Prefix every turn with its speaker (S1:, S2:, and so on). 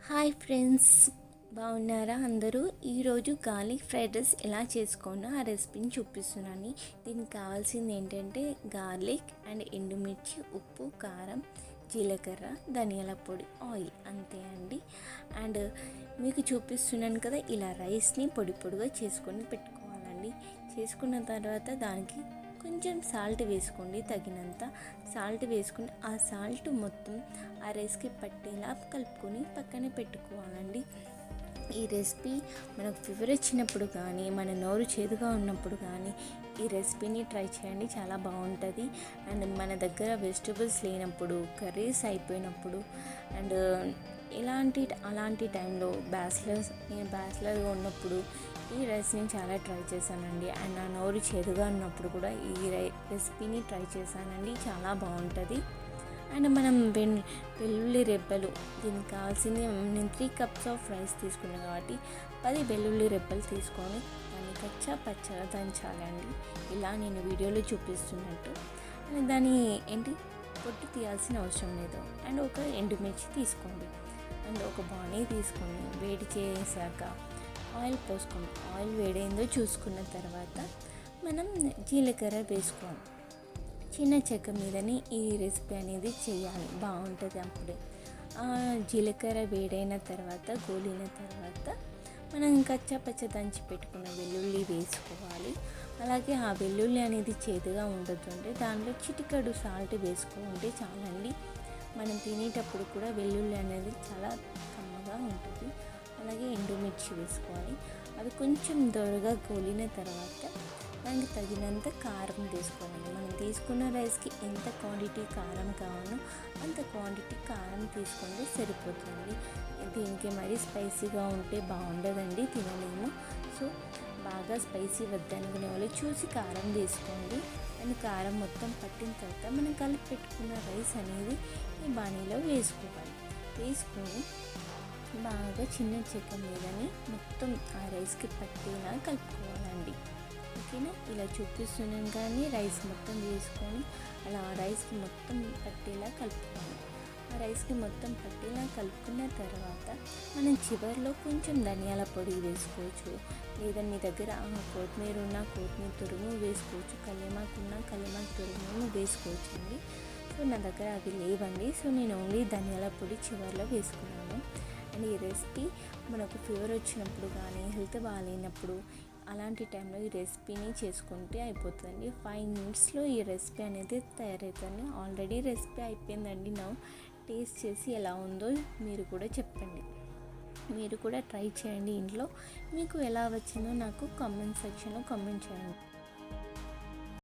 S1: Hi friends, బాగున్నారా అందరూ? ఈరోజు గార్లిక్ ఫ్రైడ్ రైస్ ఎలా చేసుకోనో ఆ రెసిపీని చూపిస్తున్నాను. దీనికి కావాల్సింది ఏంటంటే గార్లిక్ అండ్ ఎండుమిర్చి, ఉప్పు, కారం, జీలకర్ర, ధనియాల పొడి, ఆయిల్, అంతే అండి. అండ్ మీకు చూపిస్తున్నాను కదా, ఇలా రైస్ని పొడి పొడిగా చేసుకొని పెట్టుకోవాలండి. చేసుకున్న తర్వాత దానికి కొంచెం సాల్ట్ వేసుకోండి, తగినంత సాల్ట్ వేసుకుని ఆ సాల్ట్ మొత్తం ఆ రైస్కి పట్టేలా కలుపుకొని పక్కన పెట్టుకోవాలండి. ఈ రెసిపీ మనకు ఫీవర్ వచ్చినప్పుడు కానీ, మన నోరు చేదుగా ఉన్నప్పుడు కానీ ఈ రెసిపీని ట్రై చేయండి, చాలా బాగుంటుంది. అండ్ మన దగ్గర వెజిటబుల్స్ లేనప్పుడు, కర్రీస్ అయిపోయినప్పుడు, అండ్ అలాంటి టైంలో నేను బ్యాచిలర్గా ఉన్నప్పుడు ఈ రైస్ని చాలా ట్రై చేశానండి. అండ్ నా నోరు చేదుగా ఉన్నప్పుడు కూడా ఈ రెసిపీని ట్రై చేశానండి, చాలా బాగుంటుంది. అండ్ మనం వెల్లుల్లి రెబ్బలు, దీనికి కావాల్సింది నేను 3 cups ఆఫ్ రైస్ తీసుకున్నాను కాబట్టి 10 వెల్లుల్లి రెబ్బలు తీసుకొని దాన్ని పచ్చగా దంచాలండి, ఇలా నేను వీడియోలో చూపిస్తున్నట్టు. అండ్ దాన్ని పొట్టు తీయాల్సిన అవసరం లేదు. అండ్ ఒక ఎండుమిర్చి తీసుకోండి, అండ్ ఒక బాణీ తీసుకొని వేడి చేసాక ఆయిల్ పోసుకోండి. ఆయిల్ వేడైందో చూసుకున్న తర్వాత మనం జీలకర్ర వేసుకోవాలి. చిన్న చెక్క మీదని ఈ రెసిపీ అనేది చేయాలి, బాగుంటుంది. అప్పుడే జీలకర్ర వేడైన తర్వాత, గోలిన తర్వాత మనం పచ్చ దంచి పెట్టుకున్న వెల్లుల్లి వేసుకోవాలి. అలాగే ఆ వెల్లుల్లి అనేది చేదుగా ఉండదండి, దాంట్లో చిటికెడు సాల్ట్ వేసుకోండి చాలండి. మనం తినేటప్పుడు కూడా వెల్లుల్లి అనేది చాలా కమ్మగా ఉంటుంది. అలాగే ఎండుమిర్చి వేసుకోవాలి. అవి కొంచెం దొరగా గోలిన తర్వాత దానికి తగినంత కారం తీసుకోవాలి. మనం తీసుకున్న రైస్కి ఎంత క్వాంటిటీ కారం కావాలో అంత క్వాంటిటీ కారం తీసుకుంటే సరిపోతుంది. దీనికి మరీ స్పైసీగా ఉంటే బాగుండదండి, తినలేము. సో బాగా స్పైసీ వద్దనుకునే వాళ్ళు చూసి కారం వేసుకోండి. అండ్ కారం మొత్తం పట్టిన తర్వాత మనం కలిపి పెట్టుకున్న రైస్ అనేది ఈ బాణీలో వేసుకోవాలి. వేసుకొని బాగా చిన్న చెక్క మీదని మొత్తం ఆ రైస్కి పట్టేలా కలుపుకోవాలండి. ఓకేనా? ఇలా చూపిస్తున్నాను కానీ రైస్ మొత్తం వేసుకొని అలా రైస్కి మొత్తం పట్టేలా కలుపుకోవాలి. ఆ రైస్కి మొత్తం పట్టేలా కలుపుకున్న తర్వాత మనం చివరిలో కొంచెం ధనియాల పొడి వేసుకోవచ్చు, లేదా మీ దగ్గర కొత్తిమీర ఉన్న కొత్తిమీర తురుము వేసుకోవచ్చు, కల్యమాకు ఉన్న కల్యమాకు తురుము వేసుకోవచ్చు అండి. సో నా దగ్గర అవి లేవండి, సో నేను ఓన్లీ ధనియాల పొడి చివరిలో వేసుకున్నాను. అండ్ ఈ రెసిపీ మనకు ఫీవర్ వచ్చినప్పుడు కానీ, హెల్త్ బాగాలేనప్పుడు, అలాంటి టైంలో ఈ రెసిపీని చేసుకుంటే అయిపోతుందండి. 5 minutesలో ఈ రెసిపీ అనేది తయారవుతుంది. ఆల్రెడీ రెసిపీ అయిపోయిందండి. నా టేస్ట్ చేసి ఎలా ఉందో మీరు కూడా చెప్పండి. మీరు కూడా ట్రై చేయండి ఇంట్లో. మీకు ఎలా వచ్చిందో నాకు కామెంట్ సెక్షన్లో కామెంట్ చేయండి.